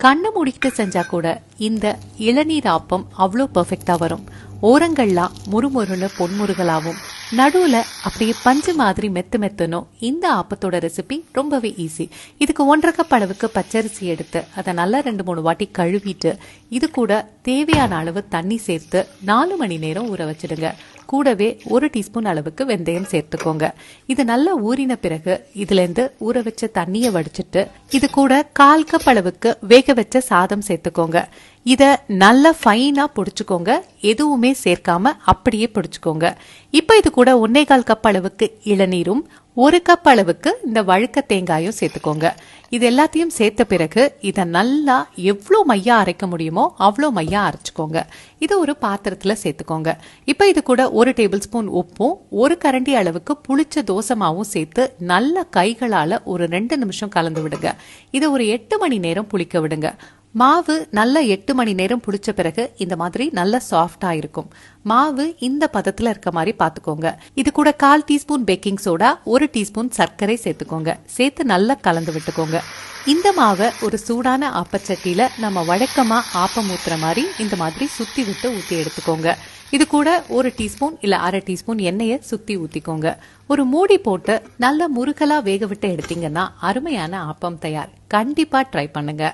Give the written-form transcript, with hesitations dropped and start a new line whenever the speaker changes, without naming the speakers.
கண்ணு மூடிக்கிட்டு செஞ்சா கூட இந்த இளநீர் ஆப்பம் அவ்வளோ பெர்ஃபெக்டா வரும். ஓரங்கள்லாம் முறுமுறுன்னு பொன்முறுகலாவும் நடுவுல அப்படியே பஞ்சு மாதிரி மெத்து மெத்துனும். இந்த ஆப்பத்தோட ரெசிபி ரொம்பவே ஈஸி. இதுக்கு 1.5 கப் அளவுக்கு பச்சரிசி எடுத்து அதை நல்லா 2-3 வாட்டி கழுவிட்டு இது கூட தேவையான அளவு தண்ணி சேர்த்து 4 மணி நேரம் ஊற வச்சிடுங்க. கூடவே 1 டீஸ்பூன் அளவுக்கு வெந்தயம் சேர்த்துக்கோங்க. இது நல்லா ஊறின பிறகு இதுல இருந்து ஊற வச்ச தண்ணியை வடிச்சிட்டு இது கூட 1/4 கப் அளவுக்கு வேக வச்ச சாதம் சேர்த்துக்கோங்க. இத நல்லா ஃபைனா பொடிச்சுக்கோங்க. எதுவுமே சேர்க்காம அப்படியே பொடிச்சுக்கோங்க. இப்ப இது கூட 1/4 கப் அளவுக்கு இளநீரும் 1 கப் அளவுக்கு இந்த வழுக்க தேங்காயும் சேர்த்துக்கோங்க. இது எல்லாத்தையும் சேர்த்த பிறகு இதை நல்லா எவ்வளோ மையா அரைக்க முடியுமோ அவ்வளோ மையா அரைச்சுக்கோங்க. இது ஒரு பாத்திரத்துல சேர்த்துக்கோங்க. இப்ப இது கூட 1 டேபிள் ஸ்பூன் உப்பும் 1 கரண்டி அளவுக்கு புளிச்ச தோசை மாவும் சேர்த்து நல்லா கைகளால ஒரு 2 நிமிஷம் கலந்து விடுங்க. இதை ஒரு 8 மணி நேரம் புளிக்க விடுங்க. மாவு நல்லா 8 மணி நேரம் புளிச்ச பிறகு இந்த மாதிரி நல்ல சாஃப்டா இருக்கும். மாவு இந்த பதத்துல இருக்க மாதிரி பாத்துக்கோங்க. இது கூட 1/4 டீஸ்பூன் பேக்கிங் சோடா 1 டீஸ்பூன் சர்க்கரை சேர்த்துக்கோங்க. சேர்த்து நல்லா கலந்து விட்டுக்கோங்க. இந்த மாவை ஒரு சூடான ஆப்பச்சட்டியில நம்ம வழக்கமா ஆப்பம் ஊத்துற மாதிரி இந்த மாதிரி சுத்தி விட்டு ஊத்தி எடுத்துக்கோங்க. இது கூட 1 டீஸ்பூன் இல்ல 1/2 டீஸ்பூன் எண்ணெயை சுத்தி ஊத்திக்கோங்க. ஒரு மூடி போட்டு நல்ல முருகலா வேக விட்டு எடுத்தீங்கன்னா அருமையான ஆப்பம் தயார். கண்டிப்பா ட்ரை பண்ணுங்க.